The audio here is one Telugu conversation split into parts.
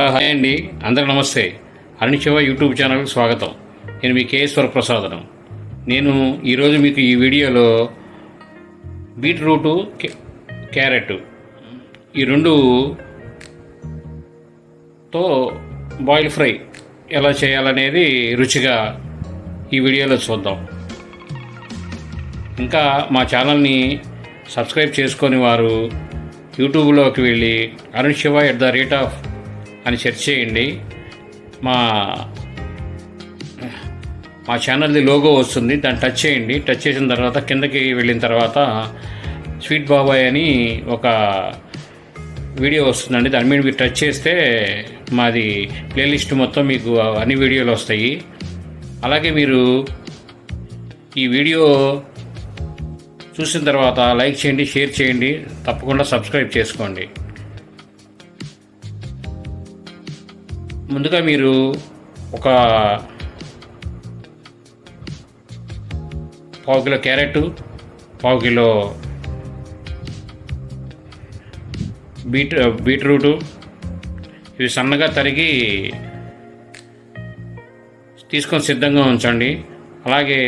హాయ్ అండి, అందరికి నమస్తే. అరుణ్ యూట్యూబ్ ఛానల్కి స్వాగతం. నేను మీ కేఎస్వర ప్రసాదం. నేను ఈరోజు మీకు ఈ వీడియోలో బీట్రూటు, క్యారెట్ ఈ రెండుతో బాయిల్ ఫ్రై ఎలా చేయాలనేది రుచిగా ఈ వీడియోలో చూద్దాం. ఇంకా మా ఛానల్ని సబ్స్క్రైబ్ చేసుకొని వారు యూట్యూబ్లోకి వెళ్ళి arunshiva@ అని సెర్చ్ చేయండి. మా ఛానల్ది లోగో వస్తుంది, దాన్ని టచ్ చేయండి. టచ్ చేసిన తర్వాత కిందకి వెళ్ళిన తర్వాత స్వీట్ బాబాయ్ అని ఒక వీడియో వస్తుందండి. దాని మీద మీరు టచ్ చేస్తే మాది ప్లేలిస్ట్ మొత్తం మీకు అన్ని వీడియోలు వస్తాయి. అలాగే మీరు ఈ వీడియో చూసిన తర్వాత లైక్ చేయండి, షేర్ చేయండి, తప్పకుండా సబ్స్క్రైబ్ చేసుకోండి. ముందుగా మీరు ఒక పావు కిలో క్యారెట్, పావు కిలో బీట్రూటు ఇవి సన్నగా తరిగి తీసుకొని సిద్ధంగా ఉంచండి. అలాగే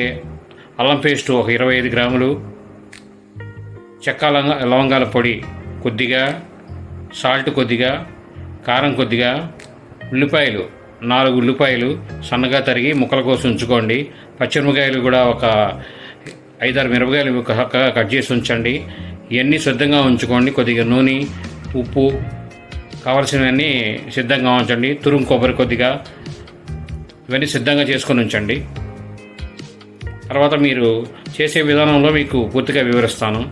అల్లం పేస్ట్ ఒక 25 గ్రాములు, చెక్క లవంగాల పొడి కొద్దిగా, సాల్ట్ కొద్దిగా, కారం కొద్దిగా, ఉల్లిపాయలు 4 ఉల్లిపాయలు సన్నగా తరిగి ముక్కల కోసం ఉంచుకోండి. పచ్చిమిరపకాయలు కూడా ఒక 5-6 మిరపకాయలు కట్ చేసి ఉంచండి. ఇవన్నీ సిద్ధంగా ఉంచుకోండి. కొద్దిగా నూనె, ఉప్పు కావాల్సినవన్నీ సిద్ధంగా ఉంచండి. తురుము కొబ్బరి కొద్దిగా, ఇవన్నీ సిద్ధంగా చేసుకొని ఉంచండి. తర్వాత మీరు చేసే విధానంలో మీకు పూర్తిగా వివరిస్తాను.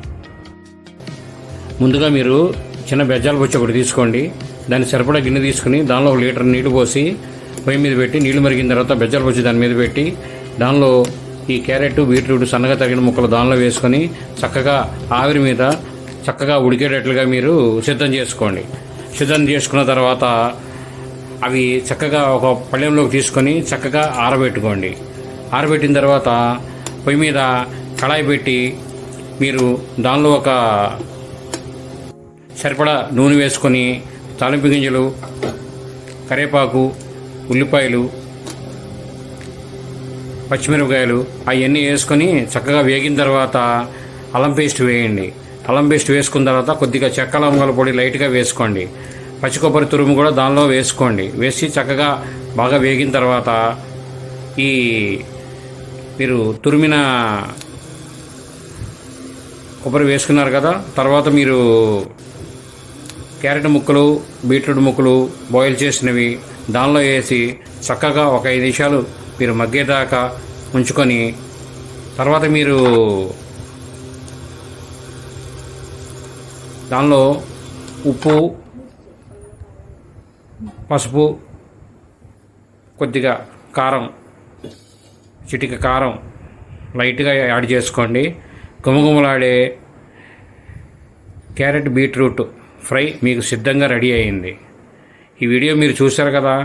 ముందుగా మీరు చిన్న బెజ్జాల బొచ్చి ఒకటి తీసుకోండి. దాన్ని సరిపడా గిన్నె తీసుకుని దానిలో 1 లీటర్ నీళ్లు పోసి పొయ్యి మీద పెట్టి, నీళ్లు మరిగిన తర్వాత బెజ్జాల బొచ్చి దాని మీద పెట్టి దానిలో ఈ క్యారెట్, బీట్రూట్ సన్నగా తరిగిన ముక్కలు దానిలో వేసుకొని చక్కగా ఆవిరి మీద చక్కగా ఉడికేటట్లుగా మీరు సిద్ధం చేసుకోండి. సిద్ధం చేసుకున్న తర్వాత అవి చక్కగా ఒక పళ్ళెంలోకి తీసుకొని చక్కగా ఆరబెట్టుకోండి. ఆరబెట్టిన తర్వాత పొయ్యి మీద కళాయి పెట్టి మీరు దానిలో ఒక సరిపడా నూనె వేసుకొని తాలింపు గింజలు, కరివేపాకు, ఉల్లిపాయలు, పచ్చిమిరపకాయలు అవన్నీ వేసుకొని చక్కగా వేగిన తర్వాత అల్లం పేస్ట్ వేయండి. అల్లం పేస్ట్ వేసుకున్న తర్వాత కొద్దిగా చెక్క లవంగాల పొడి లైట్గా వేసుకోండి. పచ్చి కొబ్బరి తురుము కూడా దానిలో వేసుకోండి. వేసి చక్కగా బాగా వేగిన తర్వాత ఈ మీరు తురిమిన కొబ్బరి వేసుకున్నారు కదా, తర్వాత మీరు క్యారెట్ ముక్కలు, బీట్రూట్ ముక్కలు బాయిల్ చేసినవి దానిలో వేసి చక్కగా ఒక 5 నిమిషాలు మీరు మగ్గేదాకా ఉంచుకొని తర్వాత మీరు దానిలో ఉప్పు, పసుపు, కొద్దిగా కారం, చిటిక కారం లైట్గా యాడ్ చేసుకోండి. గుమగుమలాడే క్యారెట్ బీట్రూట్ ఫ్రై మీకు సిద్ధంగా రెడీ అయింది. ఈ వీడియో మీరు చూశారు కదా.